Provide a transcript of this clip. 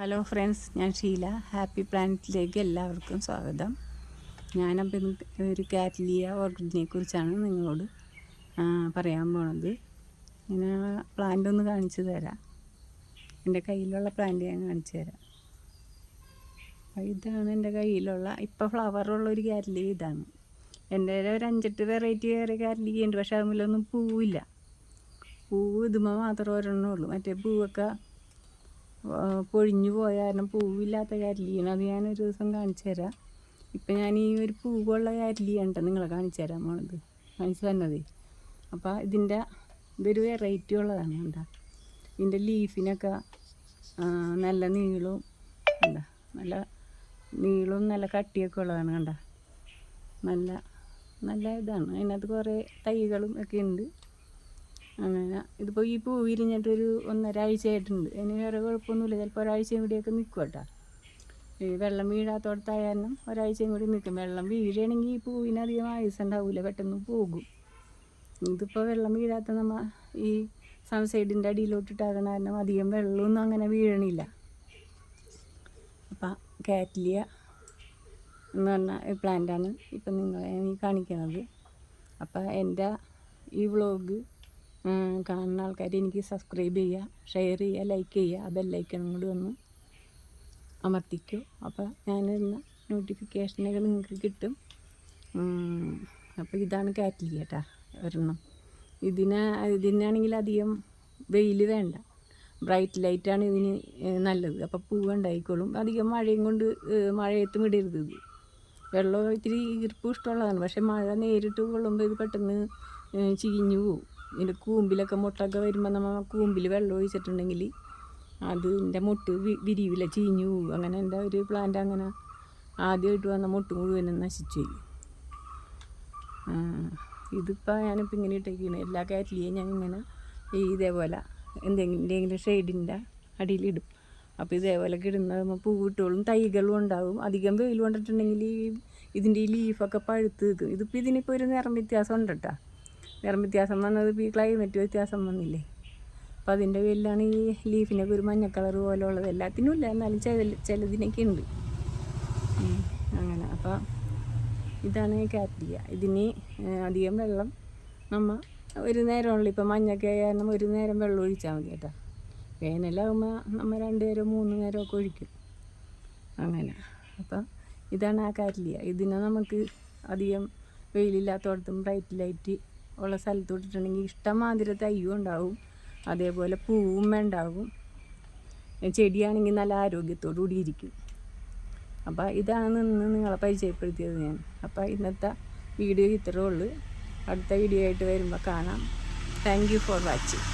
Hello friends, ഞാൻ Sheela. Happy പ്ലാനറ്റിലേക്ക് എല്ലാവർക്കും സ്വാഗതം. ഞാനപ്പോൾ ഇന്ന് ഒരു കാറ്റ്ലിയ ഓർക്കിഡിനെ കുറിച്ചാണ് നിങ്ങളോട് പറയാൻ പോണത്. ഇങ്ങനെ പ്ലാന്റ് ഒന്ന് കാണിച്ചു തരാം. എൻ്റെ കയ്യിലുള്ള പ്ലാന്റ് ഞാൻ കാണിച്ചു തരാം. ഇതാണ് എൻ്റെ കയ്യിലുള്ള ഇപ്പോൾ ഫ്ലവറുള്ള ഒരു കാറ്റ്ലിയ. ഇതാണ് എൻ്റെ ഒരു 5-8 വെറൈറ്റി വേറെ കാറ്റ്ലിയ ഉണ്ട്. പക്ഷേ അതിലൊന്നും പൂവില്ല. പൂവ് ഇതുമ്പോൾ മാത്രമേ ഒരെണ്ണമുള്ളൂ. മറ്റേ പൂവൊക്കെ പൊഴിഞ്ഞു പോയ കാരണം പൂവില്ലാത്ത കാറ്റ്ലിയാണ്. അത് ഞാനൊരു ദിവസം കാണിച്ചു തരാം. ഇപ്പം ഞാൻ ഈ ഒരു പൂവുള്ള കാറ്റ്ലിയാണ് നിങ്ങളെ കാണിച്ചു തരാൻ പോണത്, കാണിച്ചു തന്നത്. അപ്പോൾ ഇതൊരു വെറൈറ്റി ഉള്ളതാണ്. എന്താ ഇതിൻ്റെ ലീഫിനൊക്കെ നല്ല നീളവും നല്ല കട്ടിയൊക്കെ ഉള്ളതാണ്. കണ്ട നല്ല ഇതാണ്. അതിനകത്ത് കുറേ തൈകളും ഒക്കെ ഉണ്ട്. അങ്ങനെ ഇതിപ്പോൾ ഈ പൂ വിരിഞ്ഞിട്ടൊരു 1.5 ആഴ്ചയായിട്ടുണ്ട്. അതിന് വേറെ കുഴപ്പമൊന്നുമില്ല. ചിലപ്പോൾ ഒരാഴ്ചയും കൂടിയൊക്കെ നിൽക്കും കേട്ടോ. ഈ വെള്ളം വീഴാത്തോടത്തായ കാരണം ഒരാഴ്ചയും കൂടി നിൽക്കും. വെള്ളം വീഴുകയാണെങ്കിൽ ഈ പൂവിനധികം ആയുസ്സുണ്ടാവില്ല, പെട്ടെന്ന് പോകും. ഇതിപ്പോൾ വെള്ളം വീഴാത്ത ഈ സൺസൈഡിൻ്റെ അടിയിലോട്ടിട്ടാകണ കാരണം അധികം വെള്ളമൊന്നും അങ്ങനെ വീഴണില്ല. അപ്പം കാറ്റ്ലിയ എന്ന് പറഞ്ഞ പ്ലാന്റാണ് ഇപ്പം നിങ്ങളെ കാണിക്കുന്നത്. അപ്പം എൻ്റെ ഈ വ്ളോഗ് കാണുന്ന ആൾക്കാർ എനിക്ക് സബ്സ്ക്രൈബ് ചെയ്യുക, ഷെയർ ചെയ്യുക, ലൈക്ക് ചെയ്യുക. ആ ബെല്ലൈക്കൺ കൂടി ഒന്ന് അമർത്തിക്കോ. അപ്പോൾ ഞാനിരുന്ന നോട്ടിഫിക്കേഷനൊക്കെ നിങ്ങൾക്ക് കിട്ടും. അപ്പോൾ ഇതാണ് കാറ്റ്ലിയ കേട്ടോ, ഒരെണ്ണം. ഇതിനാണെങ്കിൽ അധികം വെയിൽ വേണ്ട, ബ്രൈറ്റ് ലൈറ്റാണ് ഇതിന് നല്ലത്. അപ്പോൾ പൂവ് ഉണ്ടായിക്കോളും. അധികം മഴയത്തും ഇടരുത്. ഇത് വെള്ളം ഇത്തിരി ഈർപ്പ് ഇഷ്ടമുള്ളതാണ്. പക്ഷേ മഴ നേരിട്ട് കൊള്ളുമ്പോൾ ഇത് പെട്ടെന്ന് ചീഞ്ഞു പോവും. ഇതിൻ്റെ കൂമ്പിലൊക്കെ മുട്ടൊക്കെ വരുമ്പോൾ നമ്മൾ കൂമ്പിൽ വെള്ളം ഒഴിച്ചിട്ടുണ്ടെങ്കിൽ അതിൻ്റെ മുട്ട് വിരിവില്ല, ചീഞ്ഞു പോവും. അങ്ങനെ എൻ്റെ ഒരു പ്ലാന്റ് അങ്ങനെ ആദ്യമായിട്ട് വന്ന മുട്ട് മുഴുവനും നശിച്ചു പോയി. ഇതിപ്പോൾ ഞാനിപ്പോൾ ഇങ്ങനെ ഇട്ടേക്കുന്നത്. എല്ലാ കാറ്റ്ലിയും ഞാൻ ഇങ്ങനെ ഇതേപോലെ എന്തെങ്കിലും ഷെയ്ഡിൻ്റെ അടിയിലിടും. അപ്പോൾ ഇതേപോലെ ഇടുന്ന പൂവിട്ടോളും, തൈകളും ഉണ്ടാവും. അധികം വെയിൽ കൊണ്ടിട്ടുണ്ടെങ്കിൽ ഇതിൻ്റെ ഈ ലീഫൊക്കെ പഴുത്ത് നിൽക്കും. ഇതിനിപ്പോൾ ഒരു നിറം വ്യത്യാസം ഉണ്ട് കേട്ടോ. നിറം വ്യത്യാസം വന്നത് ഇപ്പോൾ ഈ ക്ലൈമറ്റ് വ്യത്യാസം വന്നില്ലേ. അപ്പോൾ അതിൻ്റെ പേരിലാണ് ഈ ലീഫിനൊക്കെ ഒരു മഞ്ഞ കളർ പോലെ ഉള്ളത്. എല്ലാത്തിനും ഇല്ല, എന്നാലും ചിലതിനൊക്കെ ഉണ്ട്. അങ്ങനെ അപ്പോൾ ഇതാണ് കാറ്റ്ലിയ. ഇതിന് അധികം വെള്ളം ഒരു നേരമുള്ളൂ. ഇപ്പോൾ മഞ്ഞൊക്കെ കാരണം ഒരു നേരം വെള്ളം ഒഴിച്ചാൽ മതി കേട്ടോ. വേനലാകുമ്പോൾ 2 നേരം 3 നേരമൊക്കെ ഒഴിക്കും. അങ്ങനെ അപ്പം ഇതാണ് ആ കാറ്റ്ലിയ. ഇതിനെ നമുക്ക് അധികം വെയിലില്ലാത്തടത്തും ബ്രൈറ്റ് ലൈറ്റ് ഉള്ള സ്ഥലത്ത് ഇട്ടിട്ടുണ്ടെങ്കിൽ ഇഷ്ടംമാതിരി തയ്യും ഉണ്ടാവും, അതേപോലെ പൂവും ഉണ്ടാകും. ചെടിയാണെങ്കിൽ നല്ല ആരോഗ്യത്തോടു കൂടി ഇരിക്കും. അപ്പോൾ ഇതാണ് നിങ്ങളെ പരിചയപ്പെടുത്തിയത് ഞാൻ. അപ്പോൾ ഇന്നത്തെ വീഡിയോ ഇത്രയേ ഉള്ളൂ. അടുത്ത വീഡിയോ ആയിട്ട് വരുമ്പോൾ കാണാം. Thank you for watching.